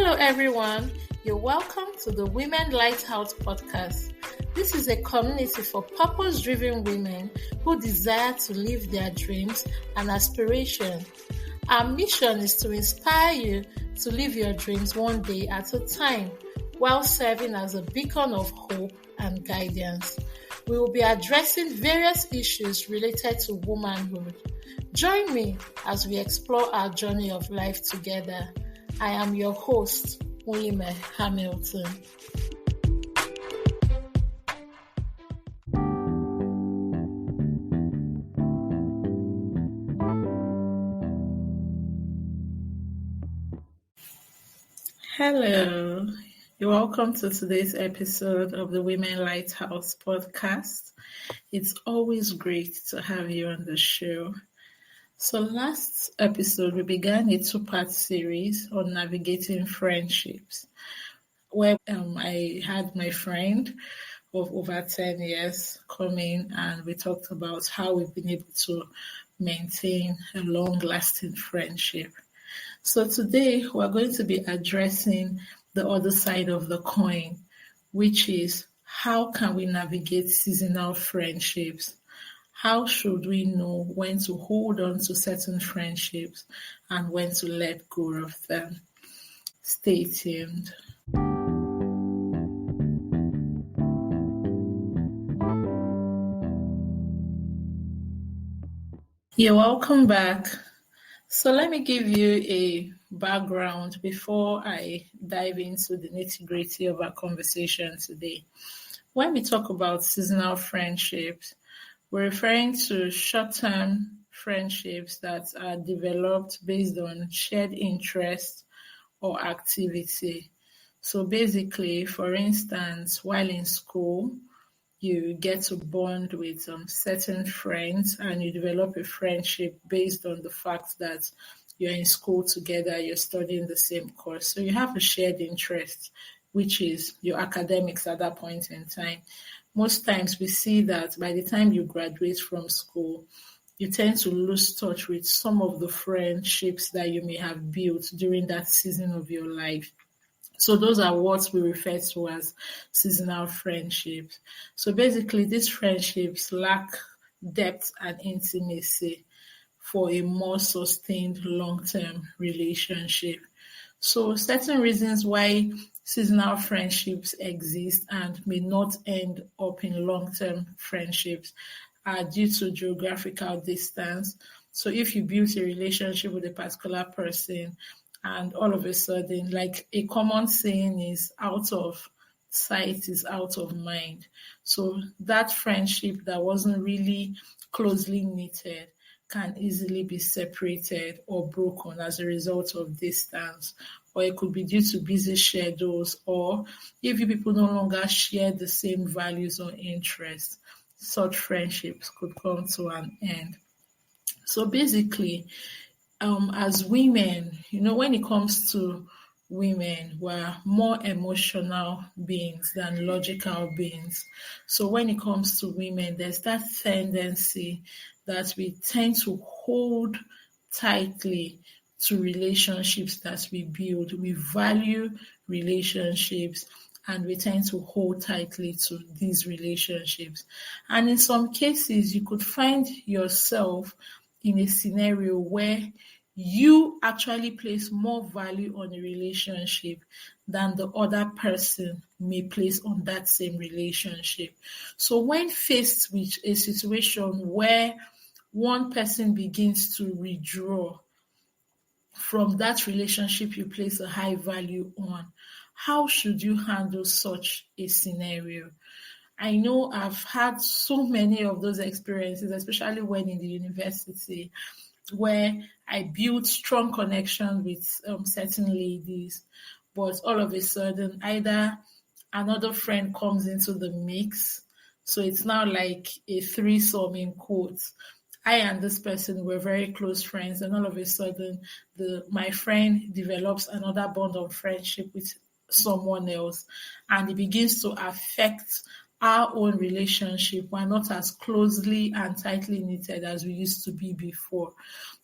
Hello, everyone. You're welcome to the Women Lighthouse podcast. This is a community for purpose-driven women who desire to live their dreams and aspirations. Our mission is to inspire you to live your dreams one day at a time while serving as a beacon of hope and guidance. We will be addressing various issues related to womanhood. Join me as we explore our journey of life together. I am your host, Women Hamilton. Hello, you're welcome to today's episode of the Women Lighthouse podcast. It's always great to have you on the show. So last episode, we began a two-part series on navigating friendships, where I had my friend of over 10 years come in and we talked about how we've been able to maintain a long-lasting friendship. So today, we're going to be addressing the other side of the coin, which is how can we navigate seasonal friendships? How should we know when to hold on to certain friendships and when to let go of them? Stay tuned. You're welcome back. So let me give you a background before I dive into the nitty-gritty of our conversation today. When we talk about seasonal friendships, we're referring to short-term friendships that are developed based on shared interests or activity. So basically, for instance, while in school, you get to bond with certain friends and you develop a friendship based on the fact that you're in school together, you're studying the same course. So you have a shared interest, which is your academics at that point in time. Most times we see that by the time you graduate from school, you tend to lose touch with some of the friendships that you may have built during that season of your life. So those are what we refer to as seasonal friendships. So basically, these friendships lack depth and intimacy for a more sustained long-term relationship. So certain reasons why seasonal friendships exist and may not end up in long-term friendships are due to geographical distance. So if you build a relationship with a particular person and all of a sudden, like a common saying is, out of sight is out of mind. So that friendship that wasn't really closely knitted can easily be separated or broken as a result of distance, or it could be due to busy schedules, or if you people no longer share the same values or interests, such friendships could come to an end. So basically, as women, when it comes to women, we're more emotional beings than logical beings. So when it comes to women, there's that tendency that we tend to hold tightly to relationships that we build. We value relationships and we tend to hold tightly to these relationships. And in some cases, you could find yourself in a scenario where you actually place more value on a relationship than the other person may place on that same relationship. So when faced with a situation where one person begins to withdraw from that relationship you place a high value on, how should you handle such a scenario? I know I've had so many of those experiences, especially when in the university, where I built strong connection with certain ladies, but all of a sudden, either another friend comes into the mix, so it's now like a threesome in quotes. I and this person were very close friends, and all of a sudden, my friend develops another bond of friendship with someone else, and it begins to affect our own relationship. We're not as closely and tightly knitted as we used to be before.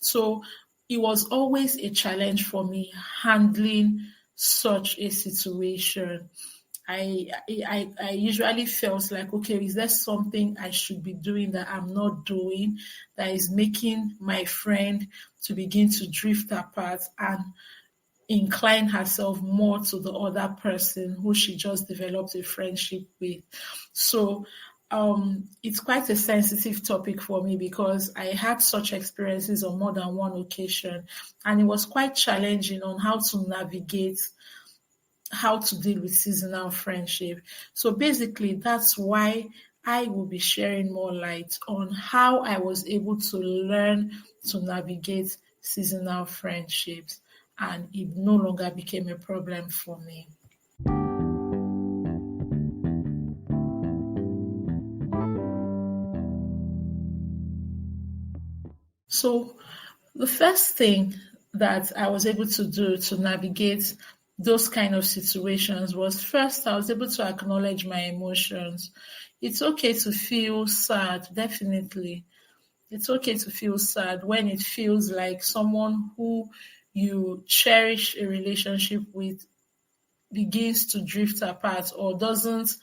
So it was always a challenge for me handling such a situation. I usually felt like, okay, is there something I should be doing that I'm not doing that is making my friend to begin to drift apart and incline herself more to the other person who she just developed a friendship with. So it's quite a sensitive topic for me because I had such experiences on more than one occasion, and it was quite challenging on how to deal with seasonal friendship. So basically, that's why I will be sharing more light on how I was able to learn to navigate seasonal friendships, and it no longer became a problem for me. So the first thing that I was able to do to navigate those kind of situations was, first, I was able to acknowledge my emotions. It's okay to feel sad, definitely. It's okay to feel sad when it feels like someone who you cherish a relationship with begins to drift apart or doesn't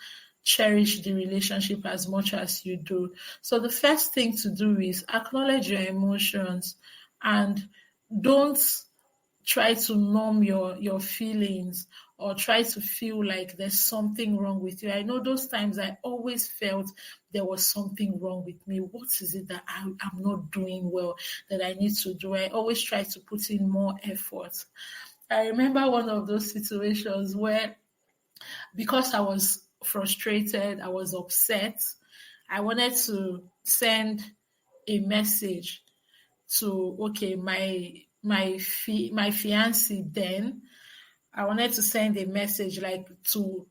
cherish the relationship as much as you do. So the first thing to do is acknowledge your emotions and don't try to numb your feelings or try to feel like there's something wrong with you. I know those times I always felt there was something wrong with me. What is it that I'm not doing well that I need to do? I always try to put in more effort. I remember one of those situations where, because I was frustrated, I was upset, I wanted to send a message to, okay, my fiance then. I wanted to send a message like to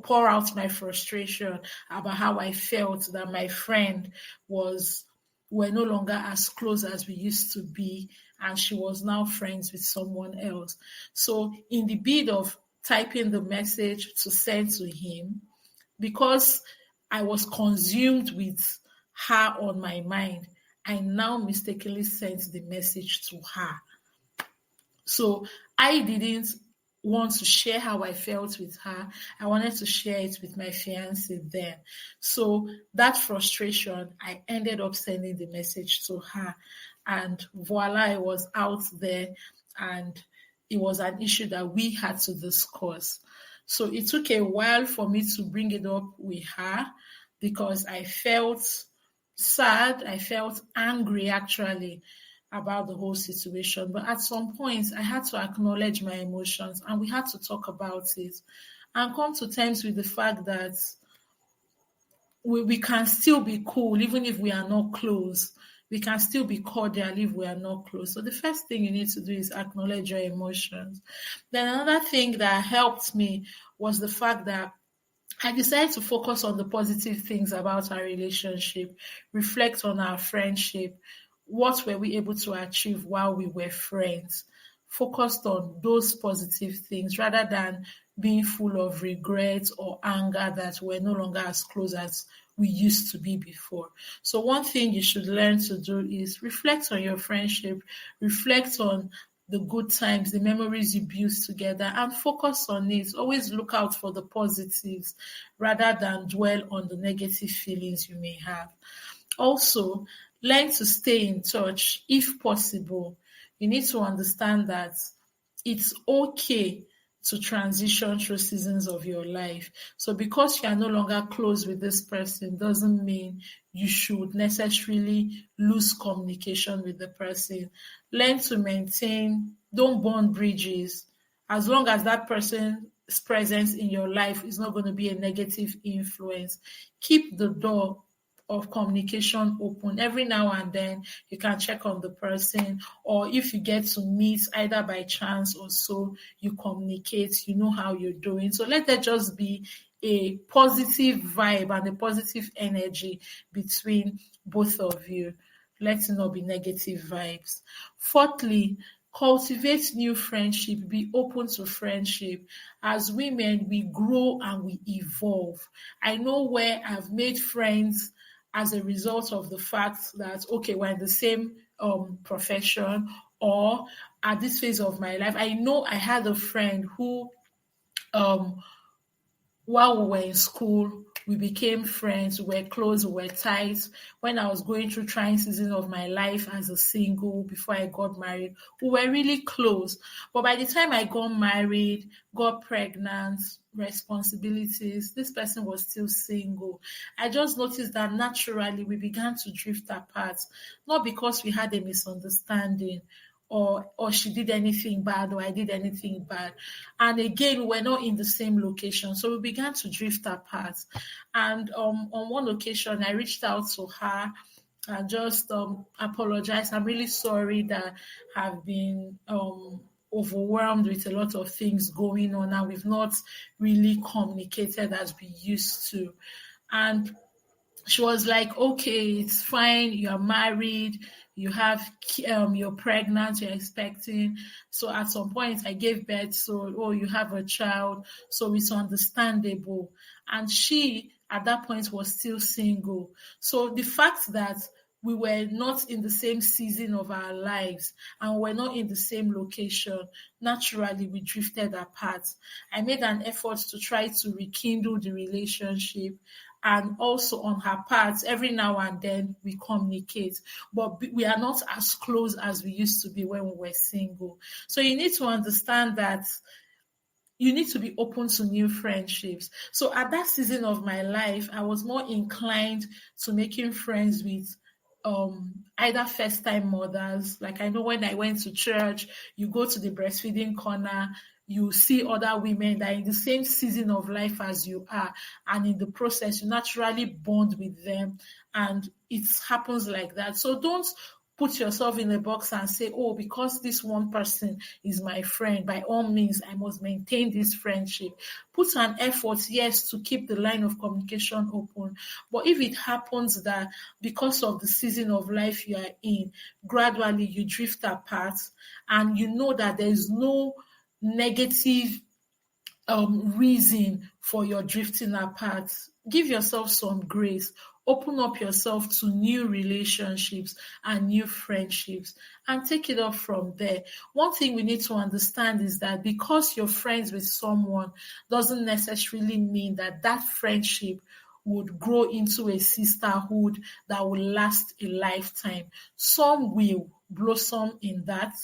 pour out my frustration about how I felt that my friend was were no longer as close as we used to be, and she was now friends with someone else. So in the bid of typing the message to send to him, because I was consumed with her on my mind, I now mistakenly sent the message to her. So I didn't want to share how I felt with her. I wanted to share it with my fiance then. So that frustration, I ended up sending the message to her. And voila, I was out there, and it was an issue that we had to discuss. So it took a while for me to bring it up with her because I felt sad, I felt angry actually about the whole situation. But at some point, I had to acknowledge my emotions and we had to talk about it and come to terms with the fact that we can still be cool even if we are not close. We can still be cordial if we are not close. So the first thing you need to do is acknowledge your emotions. Then another thing that helped me was the fact that I decided to focus on the positive things about our relationship, reflect on our friendship, what were we able to achieve while we were friends, focused on those positive things rather than being full of regret or anger that we're no longer as close as we used to be before. So one thing you should learn to do is reflect on your friendship, reflect on the good times, the memories you built together, and focus on it. Always look out for the positives rather than dwell on the negative feelings you may have. Also, learn to stay in touch if possible. You need to understand that it's okay to transition through seasons of your life. So because you are no longer close with this person doesn't mean you should necessarily lose communication with the person. Learn to maintain, don't burn bridges. As long as that person's presence in your life is not going to be a negative influence, keep the door of communication open. Every now and then you can check on the person, or if you get to meet either by chance or so, you communicate, you know how you're doing. So let there just be a positive vibe and a positive energy between both of you. Let it not be negative vibes. Fourthly, cultivate new friendship. Be open to friendship. As women, we grow and we evolve. I know where I've made friends as a result of the fact that, okay, we're in the same profession, or at this phase of my life. I know I had a friend who, um, while we were in school, we became friends, we were close, we were tight. When I was going through trying season of my life as a single before I got married, we were really close. But by the time I got married, got pregnant, responsibilities, this person was still single. I just noticed that naturally we began to drift apart, not because we had a misunderstanding or she did anything bad or I did anything bad. And again, we're not in the same location. So we began to drift apart. And on one occasion, I reached out to her and just apologized. I'm really sorry that I've been overwhelmed with a lot of things going on and we've not really communicated as we used to. And she was like, okay, it's fine. You are married. You have, you're pregnant. You're expecting. So at some point, I gave birth. So, oh, you have a child. So it's understandable. And she, at that point, was still single. So the fact that we were not in the same season of our lives and we're not in the same location, naturally we drifted apart. I made an effort to try to rekindle the relationship, and also on her part, every now and then we communicate, but we are not as close as we used to be when we were single. So you need to understand that you need to be open to new friendships. So at that season of my life, I was more inclined to making friends with either first time mothers. Like I know when I went to church, you go to the breastfeeding corner, you see other women that are in the same season of life as you are, and in the process you naturally bond with them, and it happens like that. So don't put yourself in a box and say, oh, because this one person is my friend, by all means I must maintain this friendship. Put an effort, yes, to keep the line of communication open. But if it happens that because of the season of life you are in, gradually you drift apart, and you know that there is no negative reason for your drifting apart, give yourself some grace. Open up yourself to new relationships and new friendships and take it up from there. One thing we need to understand is that because you're friends with someone doesn't necessarily mean that that friendship would grow into a sisterhood that will last a lifetime. Some will blossom in that,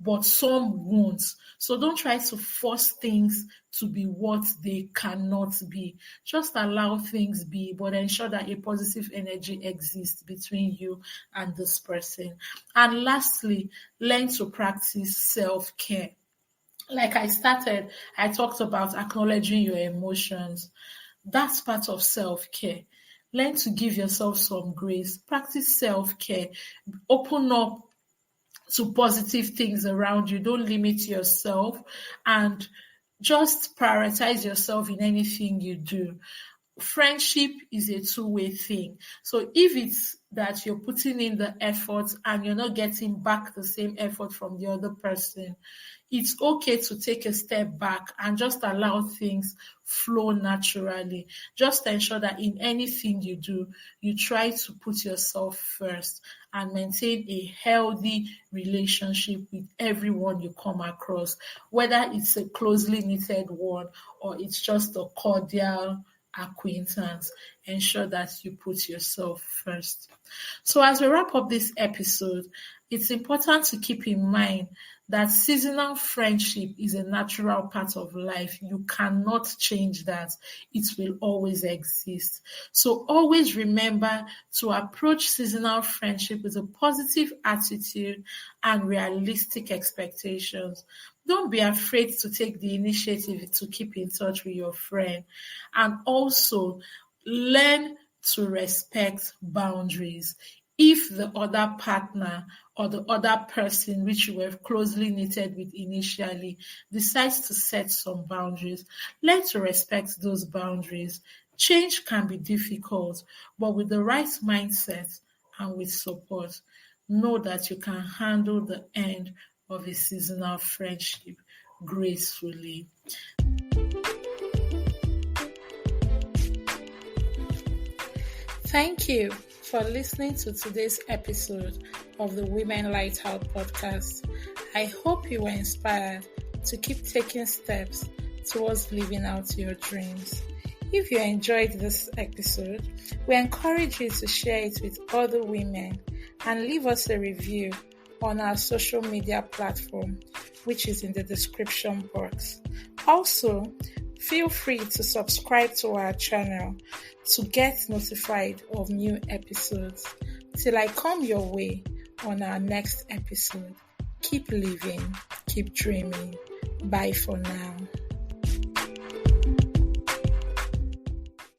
but some won't. So don't try to force things to be what they cannot be. Just allow things be, but ensure that a positive energy exists between you and this person. And lastly, learn to practice self-care. Like I talked about acknowledging your emotions. That's part of self-care. Learn to give yourself some grace. Practice self-care. Open up to positive things around you. Don't limit yourself, and just prioritize yourself in anything you do. Friendship is a two-way thing. So if it's that you're putting in the effort and you're not getting back the same effort from the other person, it's okay to take a step back and just allow things flow naturally. Just ensure that in anything you do, you try to put yourself first and maintain a healthy relationship with everyone you come across, whether it's a closely knitted one or it's just a cordial acquaintance. Ensure that you put yourself first. So as we wrap up this episode, it's important to keep in mind that seasonal friendship is a natural part of life. You cannot change that. It will always exist. So always remember to approach seasonal friendship with a positive attitude and realistic expectations. Don't be afraid to take the initiative to keep in touch with your friend. And also learn to respect boundaries. If the other partner or the other person which you were closely knitted with initially decides to set some boundaries, learn to respect those boundaries. Change can be difficult, but with the right mindset and with support, know that you can handle the end of a seasonal friendship gracefully. Thank you for listening to today's episode of the Women Lighthouse podcast. I hope you were inspired to keep taking steps towards living out your dreams. If you enjoyed this episode, we encourage you to share it with other women and leave us a review on our social media platform, which is in the description box. Also, feel free to subscribe to our channel to get notified of new episodes. Till I come your way on our next episode, keep living, keep dreaming. Bye for now.